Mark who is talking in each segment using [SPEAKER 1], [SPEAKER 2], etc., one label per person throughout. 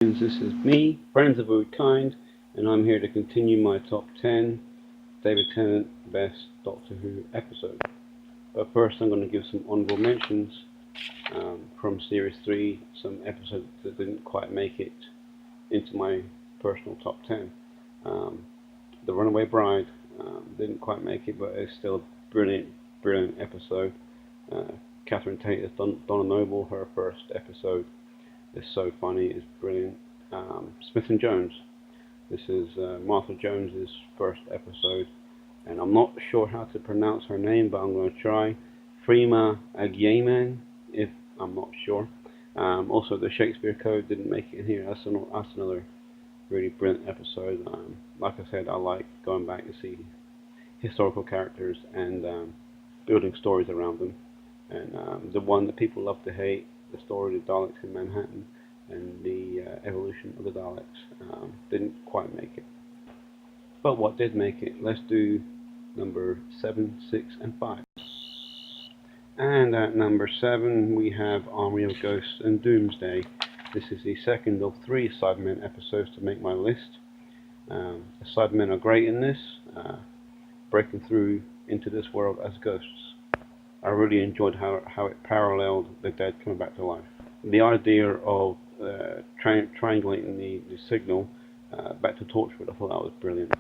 [SPEAKER 1] This is me, Friends of Ood-Kind, and I'm here to continue my top 10 David Tennant Best Doctor Who episode. But first I'm going to give some honourable mentions from Series 3, some episodes that didn't quite make it into my personal top 10. The Runaway Bride didn't quite make it, but it's still a brilliant episode. Catherine Tate as Donna Noble, her first episode is so funny, it's brilliant. Smith and Jones. This is Martha Jones's first episode, and I'm not sure how to pronounce her name, but I'm going to try. Freema Agyeman, if I'm not sure. Also, the Shakespeare Code didn't make it in here. That's another really brilliant episode. Like I said, I like going back to see historical characters and building stories around them. And the one that people love to hate, the story of the Daleks in Manhattan and the evolution of the Daleks, didn't quite make it. But what did make it? Let's do number 7, 6, and 5. And at number 7 we have Army of Ghosts and Doomsday. This is the second of 3 Cybermen episodes to make my list. The Cybermen are great in this, breaking through into this world as ghosts. I really enjoyed how it paralleled the dead coming back to life. The idea of triangulating the signal back to Torchwood, I thought that was brilliant.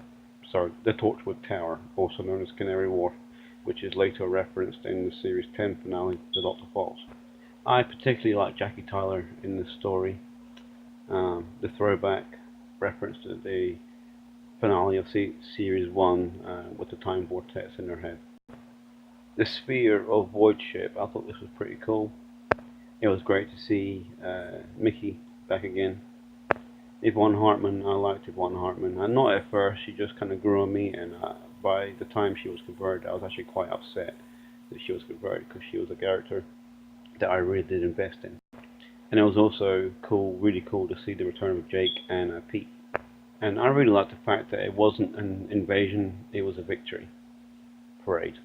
[SPEAKER 1] Sorry, the Torchwood Tower, also known as Canary Wharf, which is later referenced in the Series 10 finale, The Doctor Falls. I particularly like Jackie Tyler in this story. The throwback reference to the finale of Series 1 with the time vortex in her head. The Sphere of Void ship, I thought this was pretty cool. It was great to see Mickey back again. Yvonne Hartman, I liked Yvonne Hartman. And not at first, she just kind of grew on me, and by the time she was converted, I was actually quite upset that she was converted, because she was a character that I really did invest in. And it was also cool, really cool to see the return of Jake and Pete. And I really liked the fact that it wasn't an invasion, it was a victory parade.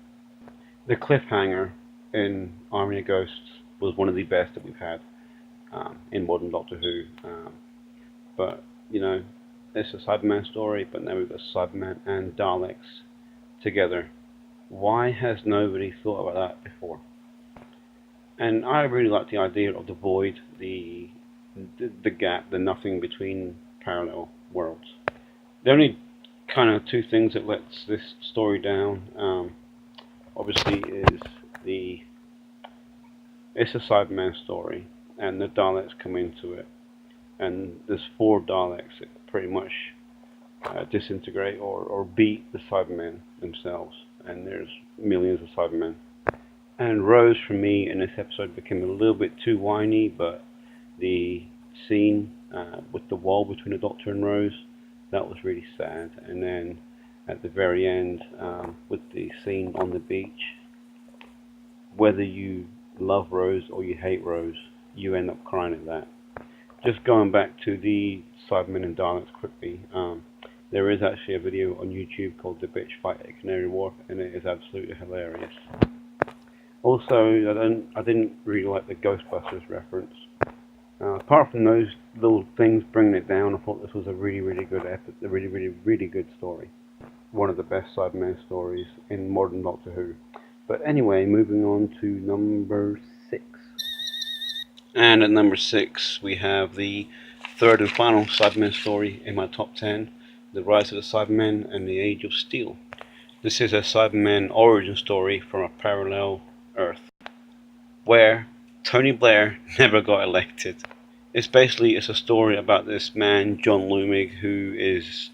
[SPEAKER 1] The cliffhanger in Army of Ghosts was one of the best that we've had in modern Doctor Who. But, you know, it's a Cyberman story, but now we've got Cyberman and Daleks together. Why has nobody thought about that before? And I really like the idea of the void, the gap, the nothing between parallel worlds. The only kind of two things that lets this story down, obviously, is it's a Cyberman story, and the Daleks come into it, and there's 4 Daleks that pretty much disintegrate or beat the Cybermen themselves, and there's millions of Cybermen. And Rose, for me, in this episode became a little bit too whiny, but the scene with the wall between the Doctor and Rose, that was really sad. And then at the very end, with the scene on the beach, whether you love Rose or you hate Rose, you end up crying at that. Just going back to the Cybermen and Daleks quickly, there is actually a video on YouTube called The Bitch Fight at Canary Wharf, and it is absolutely hilarious. Also, I didn't really like the Ghostbusters reference. Apart from those little things bringing it down, I thought this was a really good episode, a really good story. One of the best Cybermen stories in modern Doctor Who. But anyway, moving on to number 6. And at number 6, we have the third and final Cybermen story in my top 10, The Rise of the Cybermen and the Age of Steel. This is a Cybermen origin story from a parallel Earth, where Tony Blair never got elected. It's a story about this man, John Lumig, who is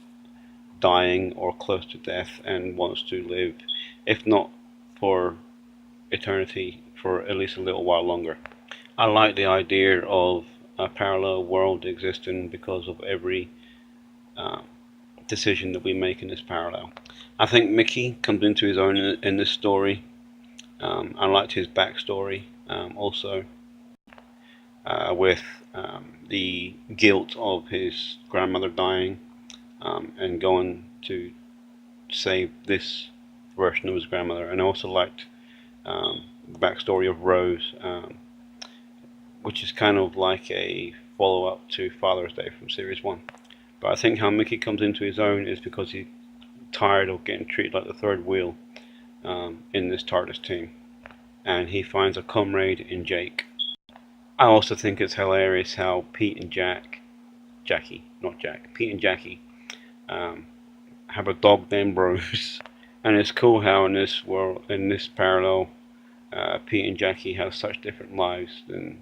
[SPEAKER 1] dying or close to death and wants to live, if not for eternity, for at least a little while longer. I like the idea of a parallel world existing because of every decision that we make in this parallel. I think Mickey comes into his own in this story. I liked his backstory also, with the guilt of his grandmother dying and going to save this version of his grandmother. And I also liked the backstory of Rose, which is kind of like a follow-up to Father's Day from Series 1. But I think how Mickey comes into his own is because he's tired of getting treated like the third wheel in this TARDIS team. And he finds a comrade in Jake. I also think it's hilarious how Pete and Jackie, Pete and Jackie have a dog named Rose. And it's cool how in this world, in this parallel, Pete and Jackie have such different lives than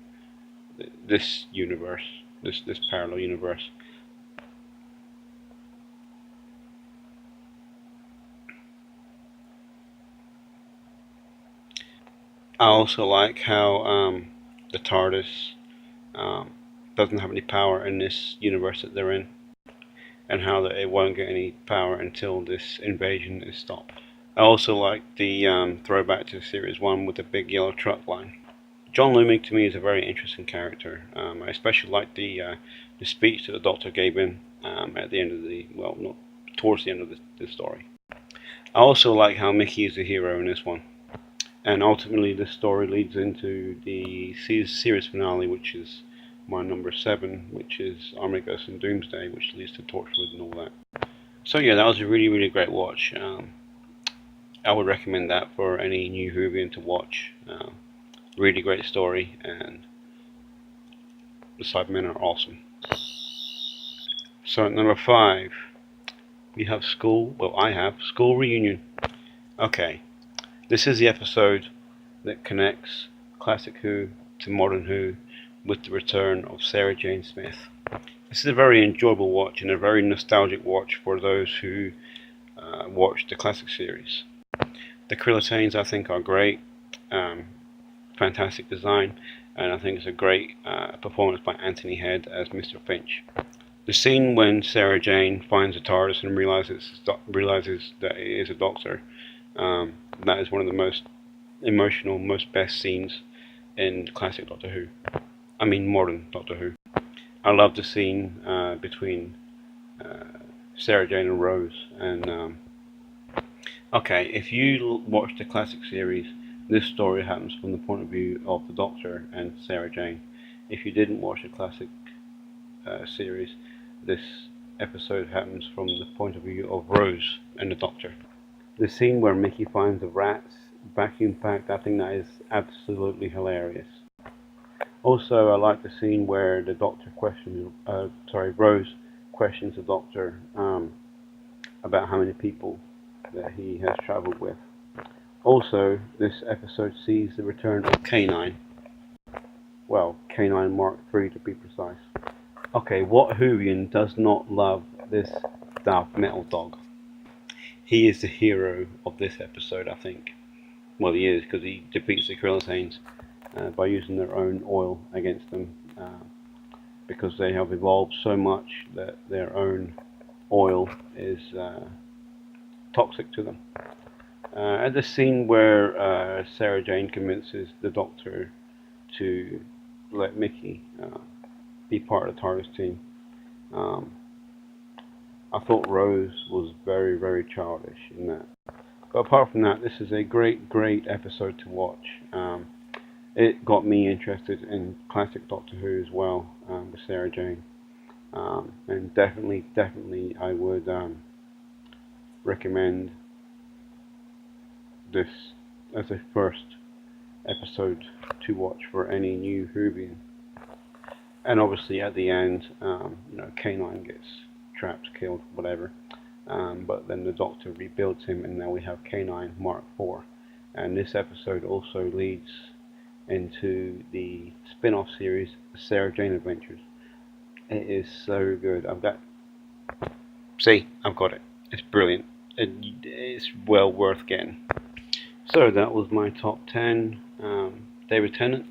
[SPEAKER 1] this universe, this parallel universe. I also like how the TARDIS doesn't have any power in this universe that they're in, and how that it won't get any power until this invasion is stopped. I also like the throwback to Series 1 with the big yellow truck line. John Lumic to me is a very interesting character. I especially like the speech that the Doctor gave him at the end of the, well, not towards the end of the story. I also like how Mickey is the hero in this one. And ultimately this story leads into the series finale, which is my number 7, which is Armigos and Doomsday, which leads to Torchwood and all that. So yeah, that was a really, really great watch. I would recommend that for any new Whovian to watch. Really great story, and the Cybermen are awesome. So at number 5, we have I have School Reunion. Okay, this is the episode that connects Classic Who to Modern Who with the return of Sarah Jane Smith. This is a very enjoyable watch and a very nostalgic watch for those who watched the classic series. The Krillitanes I think are great, fantastic design, and I think it's a great performance by Anthony Head as Mr. Finch. The scene when Sarah Jane finds a TARDIS and realizes that it is a Doctor, that is one of the most emotional, most best scenes in classic Doctor Who. I mean modern Doctor Who. I love the scene between Sarah Jane and Rose. And okay, if you watch the classic series, this story happens from the point of view of the Doctor and Sarah Jane. If you didn't watch the classic series, this episode happens from the point of view of Rose and the Doctor. The scene where Mickey finds the rats vacuum packed, I think that is absolutely hilarious. Also, I like the scene where the Doctor Rose questions the Doctor about how many people that he has travelled with. Also, this episode sees the return of K9. Well, K9 Mark III to be precise. Okay, what Whovian does not love this Dark Metal Dog? He is the hero of this episode, I think. Well, he is, because he defeats the Krillitanes by using their own oil against them, because they have evolved so much that their own oil is toxic to them. At the scene where Sarah Jane convinces the Doctor to let Mickey be part of the TARDIS team, I thought Rose was very, very childish in that. But apart from that, this is a great, great episode to watch. It got me interested in classic Doctor Who as well, with Sarah Jane. And definitely I would recommend this as a first episode to watch for any new Whovian. And obviously at the end, K9 gets trapped, killed, whatever. But then the Doctor rebuilds him, and now we have K9 Mark IV. And this episode also leads into the spin-off series, the Sarah Jane Adventures. It is so good. I've got it. It's brilliant. It's well worth getting. So that was my top 10 David Tennant.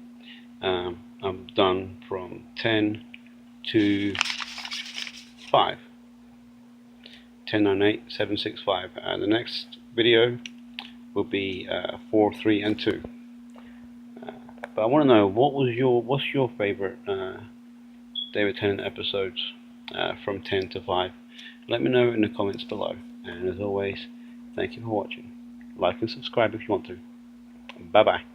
[SPEAKER 1] I'm done from 10 to 5. 10, 9, 8, 7, 6, 5. The next video will be 4, 3, and 2. But I want to know, what's your favorite David Tennant episodes from 10 to 5? Let me know in the comments below. And as always, thank you for watching. Like and subscribe if you want to. Bye bye.